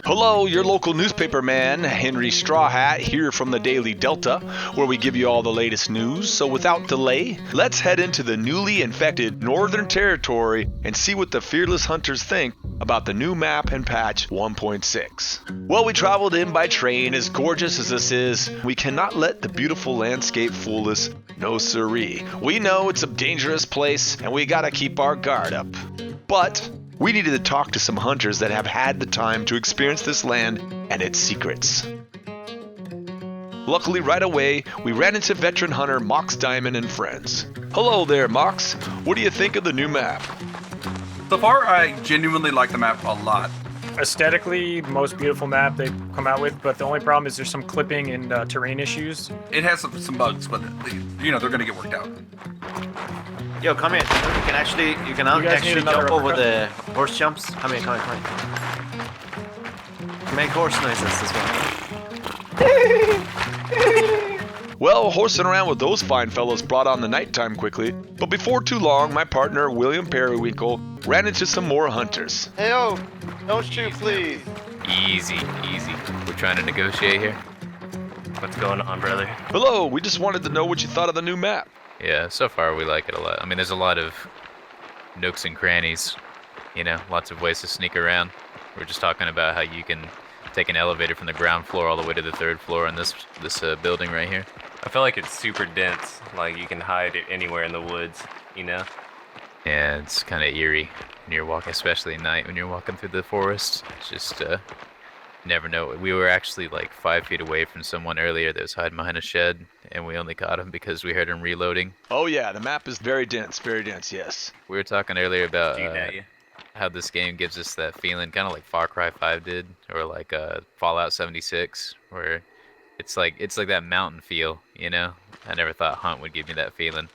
Hello, your local newspaper man, Henry Strawhat, here from the Daily Delta, where we give you all the latest news. So without delay, let's head into the newly infected Northern Territory and see what the fearless hunters think about the new map and patch 1.6. Well, we traveled in by train. As gorgeous as this is, we cannot let the beautiful landscape fool us. No siree. We know it's a dangerous place, and we gotta keep our guard up. But we needed to talk to some hunters that have had the time to experience this land and its secrets. Luckily, right away, we ran into veteran hunter Mox Diamond and friends. Hello there, Mox. What do you think of the new map? So far, I genuinely like the map a lot. Aesthetically, most beautiful map they've come out with, but the only problem is there's some clipping and terrain issues. It has some bugs, but they're going to get worked out. Yo, come here. You can actually jump over the horse jumps. Come here. Make horse noises as well. Well, horsing around with those fine fellows brought on the nighttime quickly, but before too long, my partner, William Perrywinkle, ran into some more hunters. Hey, yo, don't shoot, please. Easy. We're trying to negotiate here. What's going on, brother? Hello, we just wanted to know what you thought of the new map. Yeah, so far we like it a lot. I mean, there's a lot of nooks and crannies, lots of ways to sneak around. We're just talking about how you can take an elevator from the ground floor all the way to the third floor in this building right here. I feel like it's super dense. Like, you can hide it anywhere in the woods, Yeah, it's kind of eerie when you're walking, especially at night when you're walking through the forest. It's just, never know. We were actually like 5 feet away from someone earlier that was hiding behind a shed, and we only caught him because we heard him reloading. Oh yeah, the map is very dense, yes. We were talking earlier about how this game gives us that feeling, kind of like Far Cry 5 did, or like Fallout 76, where it's like that mountain feel, I never thought Hunt would give me that feeling.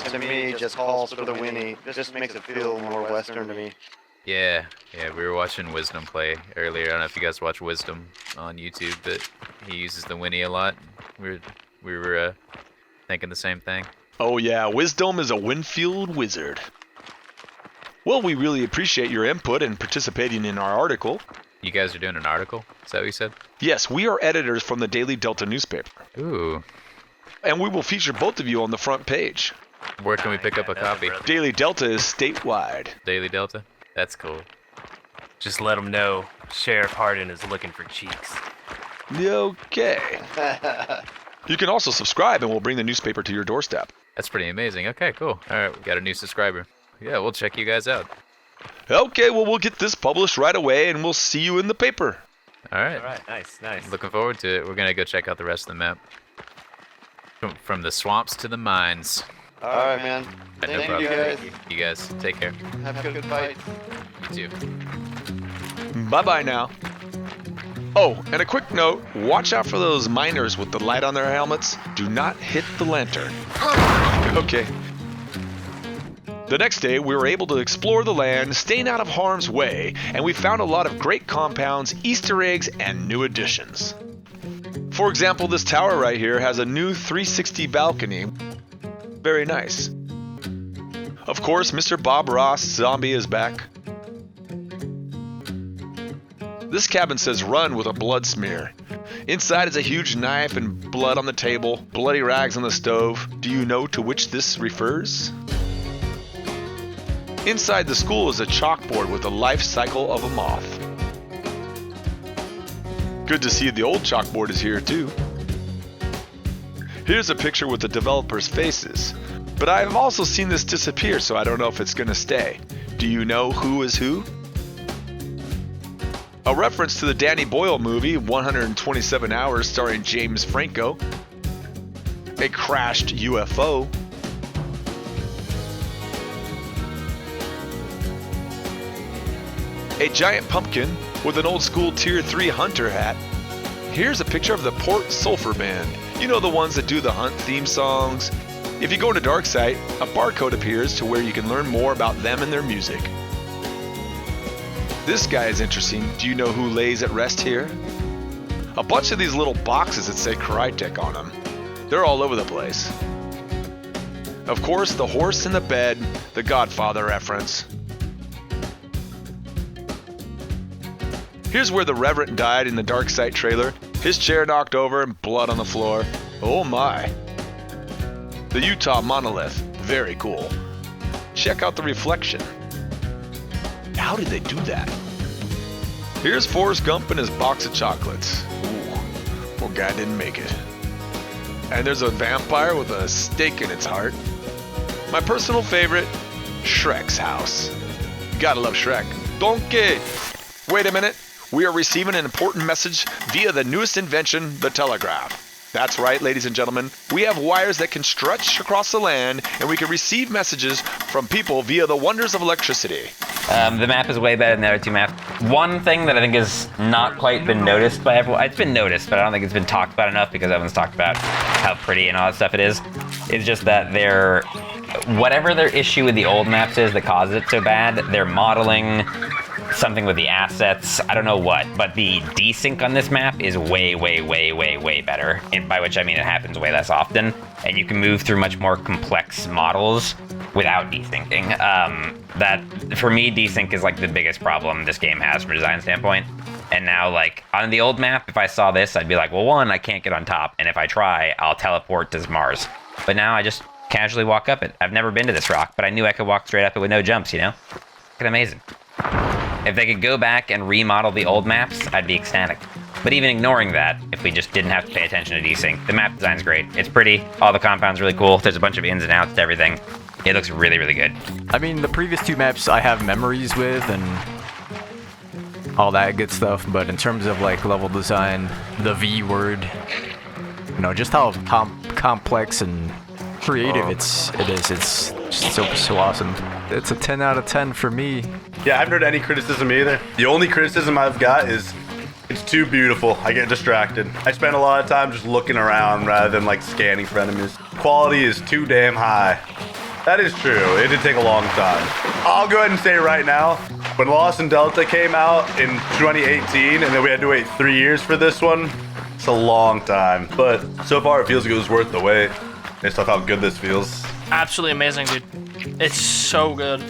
To me, it just calls for the Winnie. This just makes it feel more Western to me. Yeah, we were watching Wisdom play earlier. I don't know if you guys watch Wisdom on YouTube, but he uses the Winnie a lot. We were thinking the same thing. Oh yeah, Wisdom is a Winfield wizard. Well, we really appreciate your input and participating in our article. You guys are doing an article? Is that what you said? Yes, we are editors from the Daily Delta newspaper. Ooh. And we will feature both of you on the front page. Where can we pick up a copy? Daily Delta is statewide. Daily Delta? That's cool. Just let them know Sheriff Hardin is looking for cheeks. Okay. You can also subscribe and we'll bring the newspaper to your doorstep. That's pretty amazing. Okay, cool. All right, we got a new subscriber. Yeah, we'll check you guys out. Okay, well, we'll get this published right away and we'll see you in the paper. All right. Nice. Looking forward to it. We're going to go check out the rest of the map. From the swamps to the mines. All right, man. No Thank problem. you guys. You guys, take care. Have a good fight. You too. Bye-bye now. Oh, and a quick note, watch out for those miners with the light on their helmets. Do not hit the lantern. Okay. The next day, we were able to explore the land, staying out of harm's way, and we found a lot of great compounds, Easter eggs, and new additions. For example, this tower right here has a new 360 balcony. Very nice. Of course, Mr. Bob Ross Zombie is back. This cabin says run with a blood smear. Inside is a huge knife and blood on the table, bloody rags on the stove. Do you know to which this refers? Inside the school is a chalkboard with the life cycle of a moth. Good to see the old chalkboard is here too. Here's a picture with the developers' faces, but I've also seen this disappear, so I don't know if it's gonna stay. Do you know who is who? A reference to the Danny Boyle movie, 127 Hours, starring James Franco. A crashed UFO. A giant pumpkin with an old school Tier 3 hunter hat. Here's a picture of the Port Sulphur Band. You know, the ones that do the Hunt theme songs. If you go to Darksite, a barcode appears to where you can learn more about them and their music. This guy is interesting. Do you know who lays at rest here? A bunch of these little boxes that say Crytek on them. They're all over the place. Of course, the horse in the bed, the Godfather reference. Here's where the Reverend died in the Dark Side trailer. His chair knocked over and blood on the floor. Oh my. The Utah monolith, very cool. Check out the reflection. How did they do that? Here's Forrest Gump and his box of chocolates. Ooh, poor guy didn't make it. And there's a vampire with a stake in its heart. My personal favorite, Shrek's house. You gotta love Shrek. Donkey! Wait a minute. We are receiving an important message via the newest invention, the Telegraph. That's right, ladies and gentlemen. We have wires that can stretch across the land, and we can receive messages from people via the wonders of electricity. The map is way better than the other two maps. One thing that I think has not quite been noticed by everyone, it's been noticed, but I don't think it's been talked about enough because everyone's talked about how pretty and all that stuff it is just that whatever their issue with the old maps is that causes it so bad, they're modeling something with the assets, I don't know what, but the desync on this map is way, way, way, way, way better, and by which I mean it happens way less often, and you can move through much more complex models without desyncing. That, for me, desync is like the biggest problem this game has from a design standpoint, and now, like, on the old map, if I saw this, I'd be like, well, one, I can't get on top, and if I try, I'll teleport to Mars. But now I just casually walk up it. I've never been to this rock, but I knew I could walk straight up it with no jumps, you know? Fucking amazing. If they could go back and remodel the old maps, I'd be ecstatic. But even ignoring that, if we just didn't have to pay attention to desync, the map design's great. It's pretty, all the compounds really cool, there's a bunch of ins and outs to everything. It looks really, really good. I mean, the previous two maps I have memories with and all that good stuff, but in terms of like level design, the V word, you know, just how complex and creative it's so awesome. It's a 10 out of 10 for me. Yeah, I haven't heard any criticism either. The only criticism I've got is it's too beautiful. I get distracted. I spend a lot of time just looking around rather than like scanning for enemies. Quality is too damn high. That is true. It did take a long time. I'll go ahead and say right now, when Lost in Delta came out in 2018 and then we had to wait 3 years for this one, it's a long time. But so far it feels like it was worth the wait based off how good this feels. Absolutely amazing, dude. It's so good.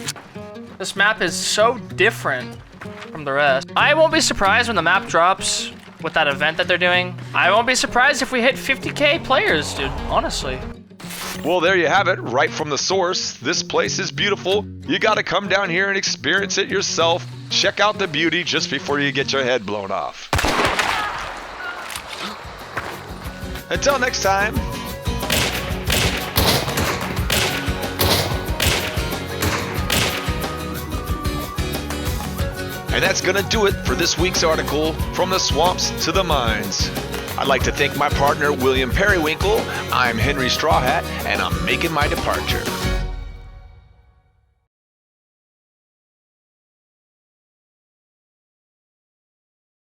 This map is so different from the rest. I won't be surprised when the map drops with that event that they're doing. I won't be surprised if we hit 50K players, dude, honestly. Well, there you have it, right from the source. This place is beautiful. You gotta come down here and experience it yourself. Check out the beauty just before you get your head blown off. Until next time. And that's gonna do it for this week's article, From the Swamps to the Mines. I'd like to thank my partner, William Perrywinkle. I'm Henry Strawhat, and I'm making my departure.